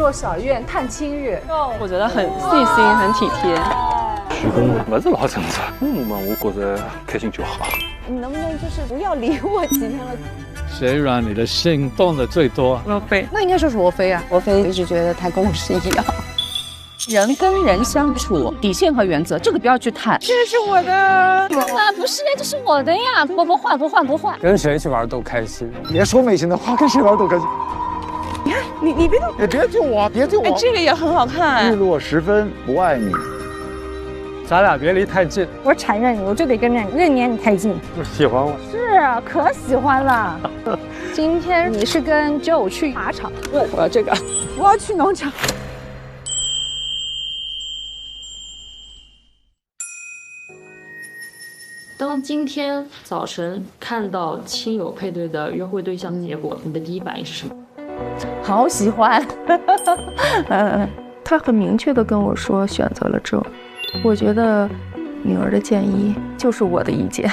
若小院探亲日，我觉得很细心，很体贴。徐工不是老政策，父母嘛，我觉得开心就好。你能不能就是不要理我几天了？谁让你的心动的最多？罗非，那应该就是罗非啊。罗非一直觉得他跟我是一样。人跟人相处，底线和原则，这个不要去探。这是我的。啊，不是呀，这是我的呀！不换。跟谁去玩都开心，别说违心的话，跟谁玩都开心。你看，你别动，别救我，别救我！哎，这个也很好看。日落时分不爱你，咱俩别离太近。我承认，我就得跟任年你太近。不喜欢我？是啊，可喜欢了。今天你是跟 Joe 去马场？我要这个，我要去农场。当今天早晨看到亲友配对的约会对象结果，你的第一反应是什么？好喜欢。他很明确地跟我说选择了这，我觉得女儿的建议就是我的意见。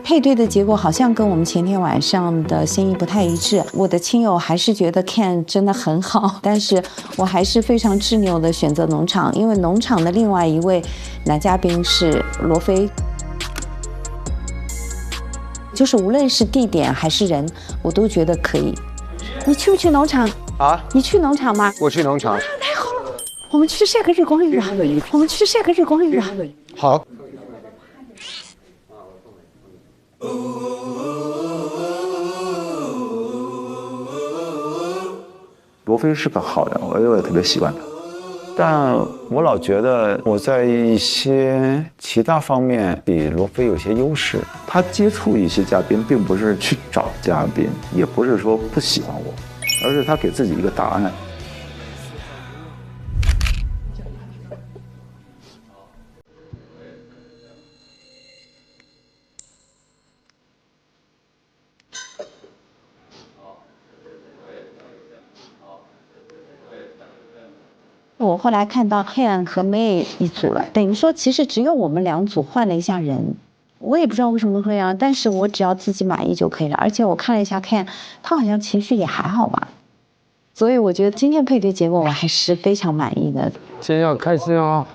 配对的结果好像跟我们前天晚上的心意不太一致。我的亲友还是觉得 Ken 真的很好，但是我还是非常执拗的选择农场，因为农场的另外一位男嘉宾是罗非。就是无论是地点还是人，我都觉得可以。你去不去农场啊？你去农场吗？我去农场。太好了，我们去晒个日光浴啊！我们去晒个日光浴啊！好。罗非是个好人，我也特别喜欢他，但我老觉得我在一些其他方面比罗非有些优势。他接触一些嘉宾，并不是去找嘉宾，也不是说不喜欢我，而是他给自己一个答案。我后来看到 Ken 和 May 一组了，等于说其实只有我们2组换了一下人，我也不知道为什么会这样，但是我只要自己满意就可以了。而且我看了一下 Ken， 他好像情绪也还好吧，所以我觉得今天配对结果我还是非常满意的。今天要开心哦！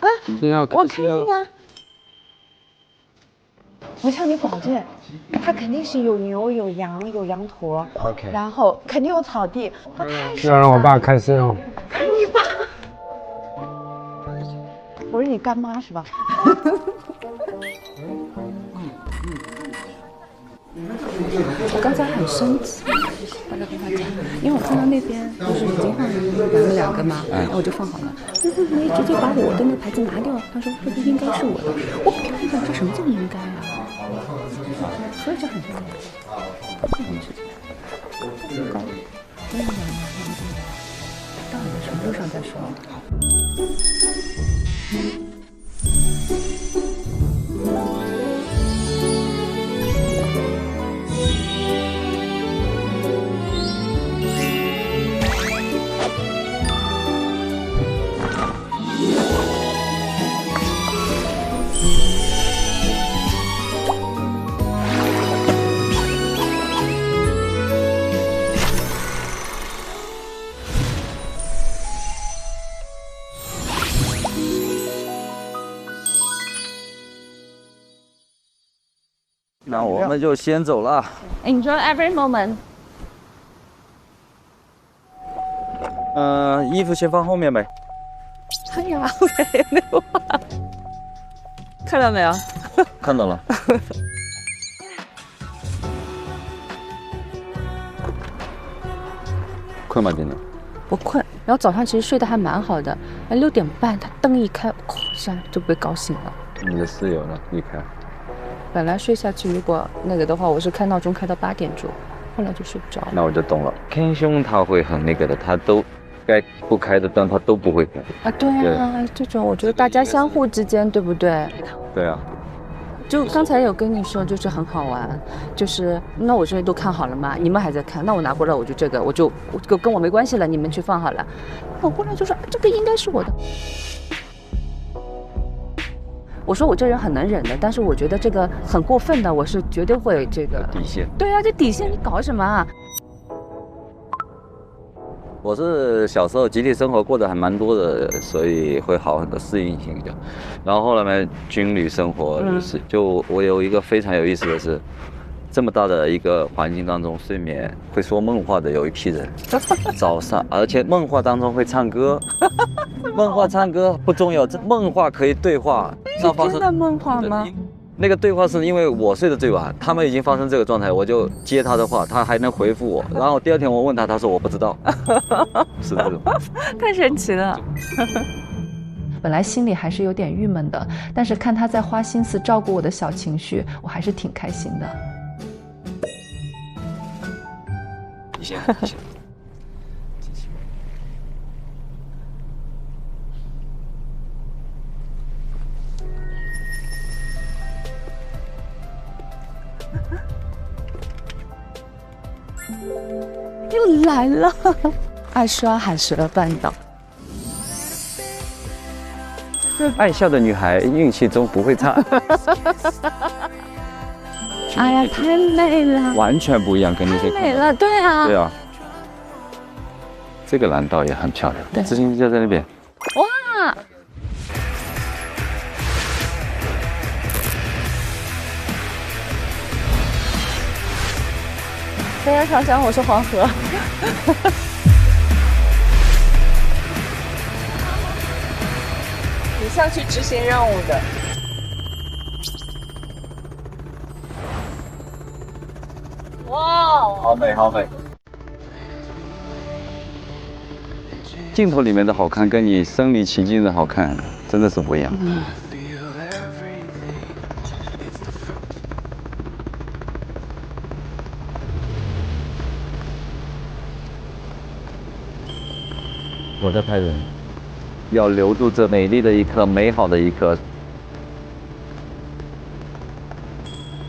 啊，今天要开心我开心啊！我向你保证，他肯定是有牛有羊有羊驼 ，OK， 然后肯定有草地，他太要让我爸开心哦。你爸，我是你干妈是吧？我刚才很生气，我就跟他讲，因为我看到那边不是已经放了两个嘛，然后我就放好了。为什么直接把我的那牌子拿掉？他说这不应该是我的。我不明白这什么叫应该啊？所以这很糟糕，这种事情很高。真的到你的程度上再说。那我们就先走了。Enjoy every moment。衣服先放后面呗。哎呀，没有看到没有？看到了。困吗，今天？不困，然后早上其实睡得还蛮好的，6点半他灯一开，哐一下就被搞醒了。你的室友呢？离开。本来睡下去，如果那个的话，我是开闹钟开到8点钟，后来就睡不着了。那我就懂了。Ken兄他会很那个的，他都该不开的灯他都不会开。啊，对啊，这种我觉得大家相互之间，对不对？对啊。就刚才有跟你说，就是很好玩，就是那我这边都看好了嘛，你们还在看，那我拿过来我就这个，我跟我没关系了，你们去放好了。我过来就说这个应该是我的。我说我这人很能忍的，但是我觉得这个很过分的，我是绝对会这个底线。对啊，这底线你搞什么啊？我是小时候集体生活过得还蛮多的，所以会好很多适应性就。然后后来呢，军旅生活就我有一个非常有意思的是，这么大的一个环境当中，睡眠会说梦话的有一批人，早上而且梦话当中会唱歌，梦话唱歌不重要，这梦话可以对话。是真的梦话吗？那个对话是因为我睡得最晚，他们已经发生这个状态，我就接他的话，他还能回复我。然后第二天我问他，他说我不知道，是这种。太神奇了。本来心里还是有点郁闷的，但是看他在花心思照顾我的小情绪，我还是挺开心的。你先。又来了，爱刷海蛇半岛。爱笑的女孩运气中不会差。哎呀，太美了，完全不一样，跟那些太美了，对啊，对啊。这个蓝道也很漂亮，对，自行车就在那边。哇！大家常讲我是黄河。你像去执行任务的。哇，好美，好美。镜头里面的好看，跟你身临其境的好看，真的是不一样。我在拍人，要留住这美丽的一刻，美好的一刻。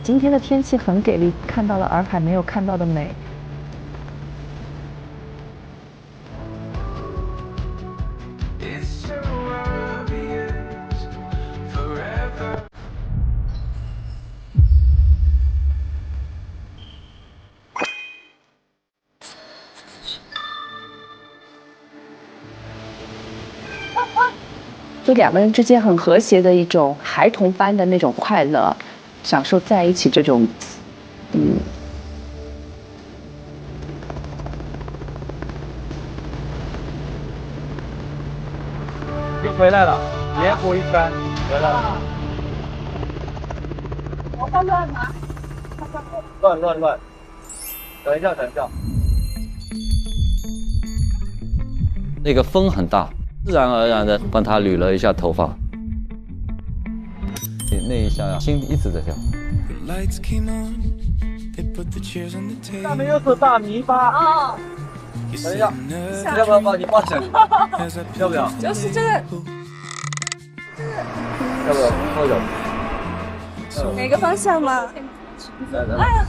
今天的天气很给力，看到了洱海没有看到的美。就两个人之间很和谐的一种孩童般的那种快乐，享受在一起这种，又回来了，连湖一圈回来了。我放乱吗？乱，等一下。那个风很大，自然而然的帮他捋了一下头发。那一下呀，心一直在跳。下面又是大泥巴啊！等一下，要不要把你抱起来？要不要？就是这个，要不要抱着？哪个方向吗？哎呀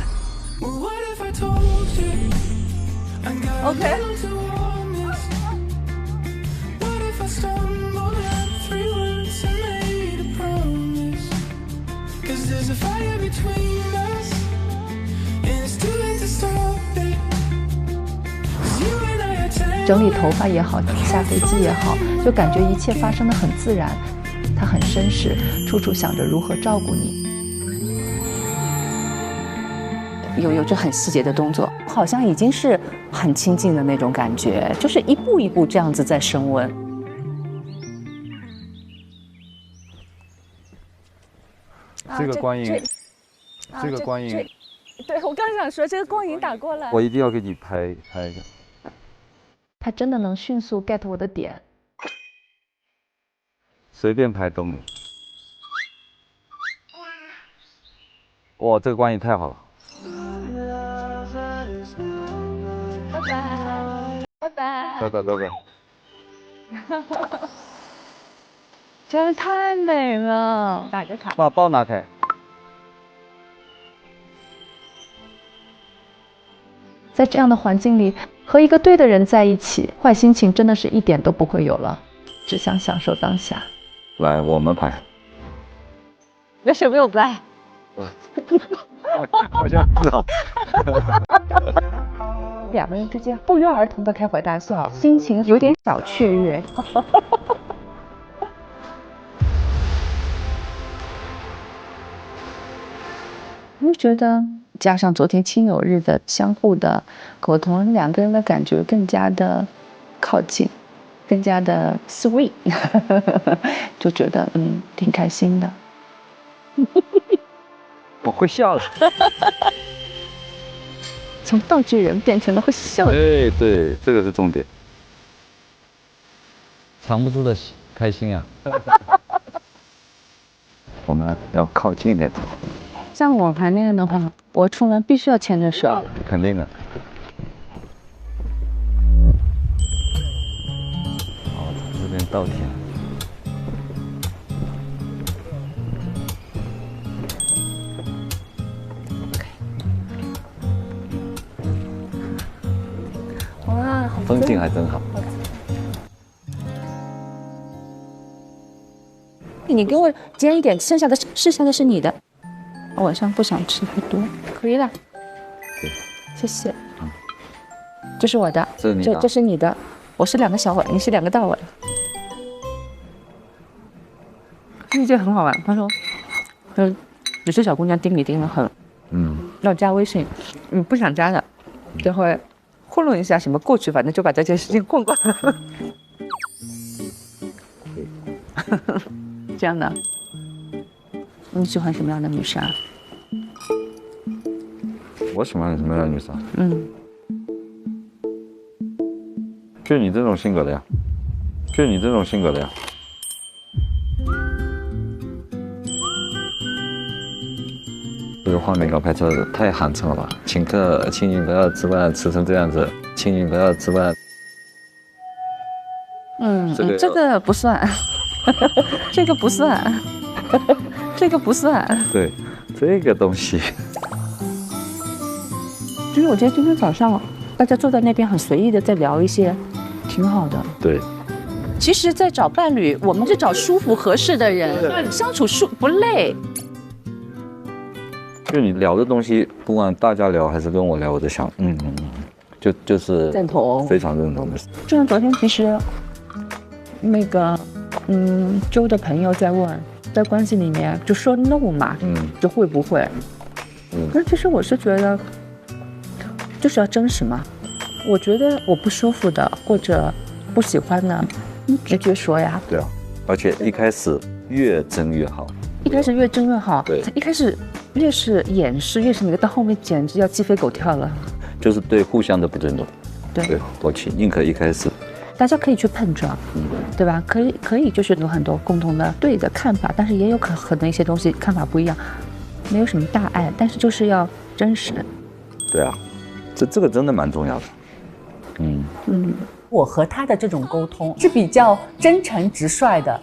，OK。整理头发也好，下飞机也好，就感觉一切发生的很自然。他很绅士，处处想着如何照顾你。有着很细节的动作，好像已经是很亲近的那种感觉，就是一步一步这样子在升温。这个光影，这个光影，对我刚想说这个光影打过来，我一定要给你拍一个。他真的能迅速 get 我的点，随便拍都美。哇，这个光影太好了！拜拜。真的太美了，打个卡。把包拿开。在这样的环境里，和一个对的人在一起，坏心情真的是一点都不会有了，只想享受当下。来，我们拍。为什么有拜？好像是啊。两个人之间不约而同的开怀大笑，心情有点小雀跃。我觉得加上昨天亲友日的相互的沟通，两个人的感觉更加的靠近，更加的 sweet， 就觉得挺开心的。我会笑了。从道具人变成了会笑的。哎，对，这个是重点。藏不住的开心啊！我们要靠近一点。像我还那样的话，我出门必须要牵着手。肯定的。好，从这边稻田。哇，风景还真好。你给我煎一点，剩下的是你的。晚上不想吃太多，可以了。谢谢。这是我的，这是你的。我是2个小碗，你是2个大碗。这件很好玩，他说，有些小姑娘盯你盯得很，要加微信，不想加的，就会糊弄一下什么过去，反正就把这件事情混过来。这样的。你喜欢什么样的女生啊？我喜欢什么样的女生？就你这种性格的呀，就你这种性格的呀。这个画面稿拍出来的太寒碜了吧？请你不要吃饭吃成这样子，请你不要吃饭。这个不算，这个不算。这个不算。对，这个东西。其实我觉得今天早上大家坐在那边很随意的在聊一些，挺好的。对。其实，在找伴侣，我们是找舒服合适的人，相处不累。就你聊的东西，不管大家聊还是跟我聊，我都想，就是赞同，非常认同的。就像昨天，其实那个周的朋友在问。在关系里面就说 no 嘛，就会不会？可是其实我是觉得，就是要真实嘛。我觉得我不舒服的或者不喜欢的，直接说呀。对啊，而且一开始越真越好。一开始越真越好。对。一开始越是掩饰，越是那个，到后面简直要鸡飞狗跳了。就是对互相的不尊重。对，我去，宁可一开始。大家可以去碰撞，对吧？可以，就是有很多共同的对的看法，但是也有可能一些东西看法不一样，没有什么大碍，但是就是要真实。对啊，这个真的蛮重要的。我和他的这种沟通是比较真诚直率的。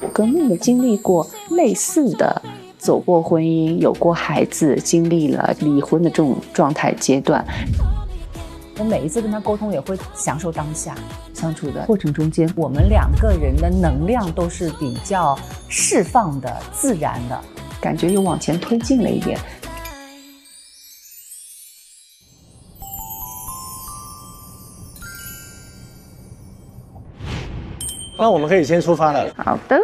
我跟木木经历过类似的，走过婚姻，有过孩子，经历了离婚的这种状态阶段。我每一次跟他沟通也会享受当下相处的过程中间，我们2个人的能量都是比较释放的、自然的，感觉又往前推进了一点。那我们可以先出发了。好的。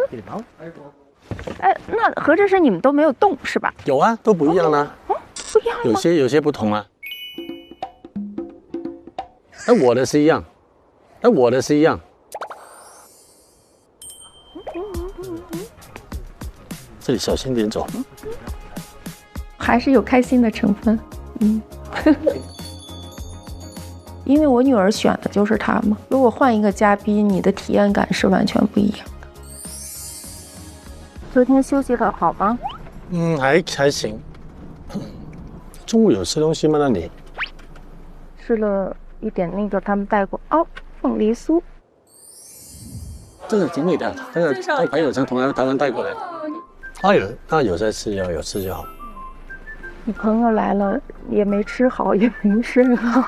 哎，那合着是你们都没有动是吧？有啊，都不一样啊。不一样吗？有些不同啊。我的是一样，我的是一样。这里小心点走。还是有开心的成分，因为我女儿选的就是他嘛。如果换一个嘉宾，你的体验感是完全不一样的。昨天休息的好吗？还行。中午有吃东西吗？那你吃了一点那个他们带过凤梨酥，这个挺美的，那个朋友从台湾带过来的。那有在吃有吃就好。你朋友来了也没吃好，也没睡好。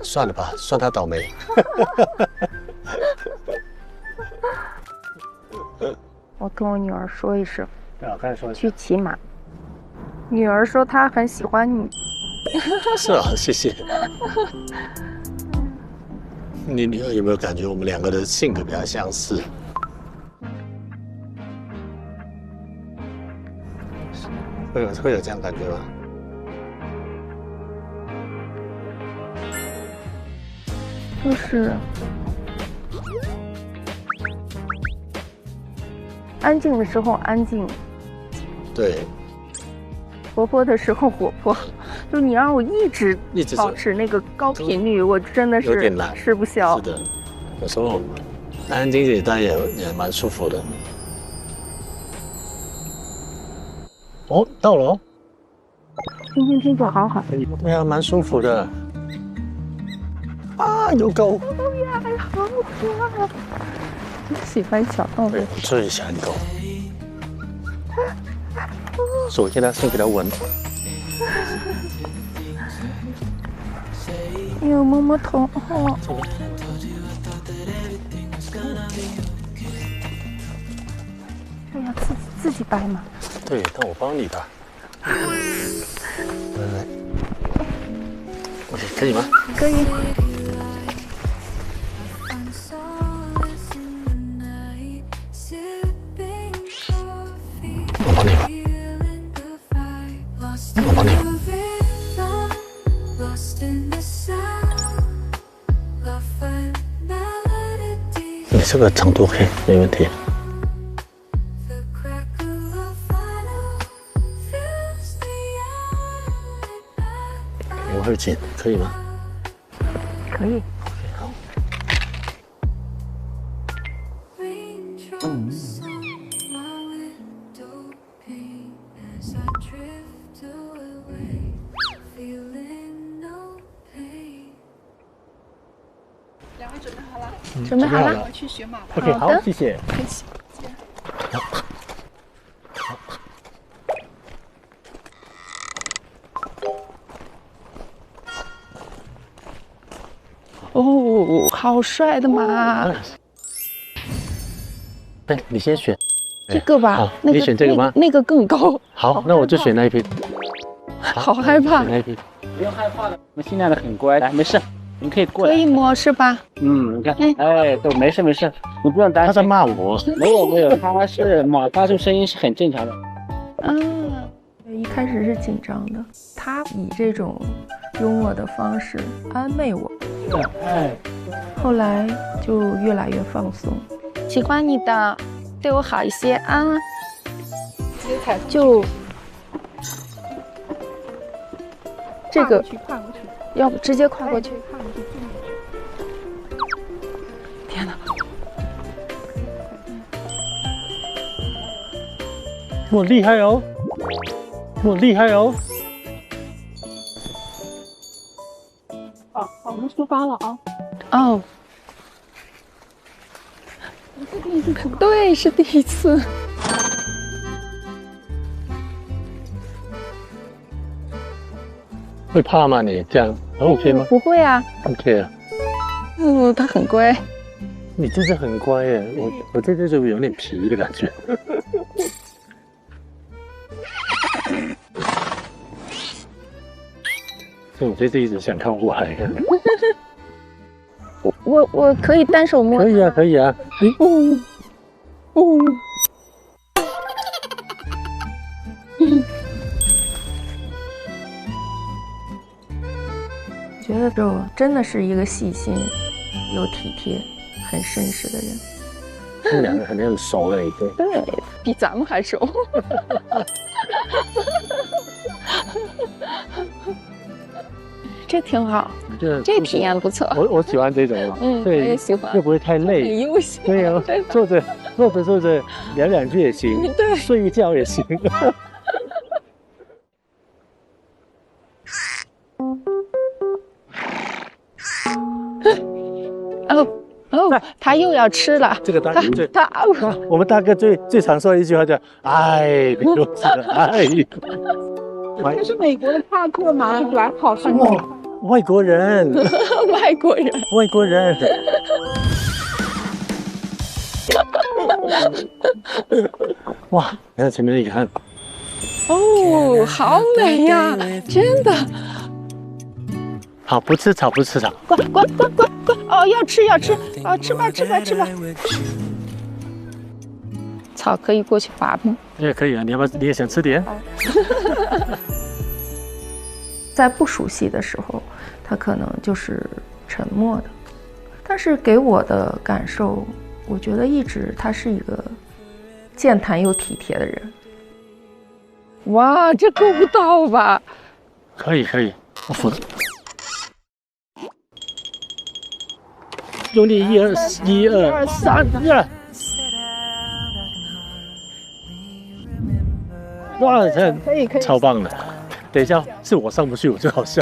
算了吧，算他倒霉。我跟我女儿说一声，刚才说去骑马。女儿说她很喜欢你。是啊，谢谢。你女儿有没有感觉我们两个的性格比较相似？会有这样感觉吗？就是安静的时候安静，对，活泼的时候活泼。就你让我一直保持那个高频率，我真的是有点难，吃不消。是的，有时候安安静静待也蛮舒服的。哦，到了哦。听着好好。对啊，蛮舒服的。啊，有狗！好可爱，喜欢小动物。我最喜欢狗，手给它先给它闻。有摸摸头哦。这要自己掰吗？对，那我帮你吧。来，可以吗？可以。我帮你吧。我帮你吧。你这个长度可以，没问题。有会紧，可以吗？可以。好。两位准备好了？准备好了。我去学马吧。 OK， 好，谢谢。哦，好帅的马！哎，你先选这个吧。好，你选这个吗？那个更高。好，那我就选那一匹。好害怕。那一匹。不用害怕的，我们新来的很乖，来，没事，你可以过来。可以摸是吧？你看，哎，都没事没事，你不用担心。他在骂我。没有，他是发出声音是很正常的。一开始是紧张的，他以这种幽默的方式安慰我，后来就越来越放松。喜欢你的，对我好一些啊。就这个，跨过去，要不直接跨过去？天哪！我厉害哦！我厉害哦！好，我们出发了啊！哦，是第一次出，对，是第一次。会怕吗？你这样 OK 吗？不会啊 ，OK 啊。他很乖。你真的很乖耶，我这就有点皮的感觉。所以我这次一直想看我还。我可以单手摸。可以啊，可以啊。觉得就真的是一个细心、又体贴、很绅士的人。他们两个肯定很熟了，已经。对，比咱们还熟。这挺好，这体验不错。我喜欢这种，对，我也喜欢，又不会太累，很悠闲。对呀，坐着聊两句也行，对，睡一觉也行。他又要吃了。这个大哥我们大哥最常说的一句话叫“哎，别多吃了，哎”。这是美国的帕克马，来好生活。外国人，外国人，外国人。哇，看前面那个看。哦，好美呀，真的。好，不吃草，不吃草。滚！哦，要吃，哦，吃吧。草可以过去拔吗？也可以啊，你要不要？你也想吃点？在不熟悉的时候，他可能就是沉默的，但是给我的感受，我觉得一直他是一个健谈又体贴的人。哇，这够不到吧？可以，我扶。用力1、2、3，哇，可以，超棒的。等一下，是我上不去，我就好笑。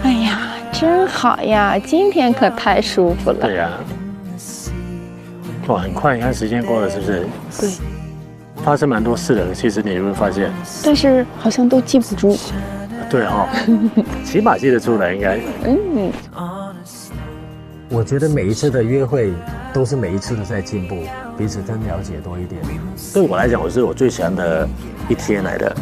哎呀，真好呀，今天可太舒服了。对呀。哇，很快，你看时间过了，是不是？对。发生蛮多事的，其实你会发现。但是好像都记不住。对哈，起码记得出来应该。我觉得每一次的约会都是每一次都在进步，彼此更了解多一点。对我来讲，我是我最喜欢的一天来的。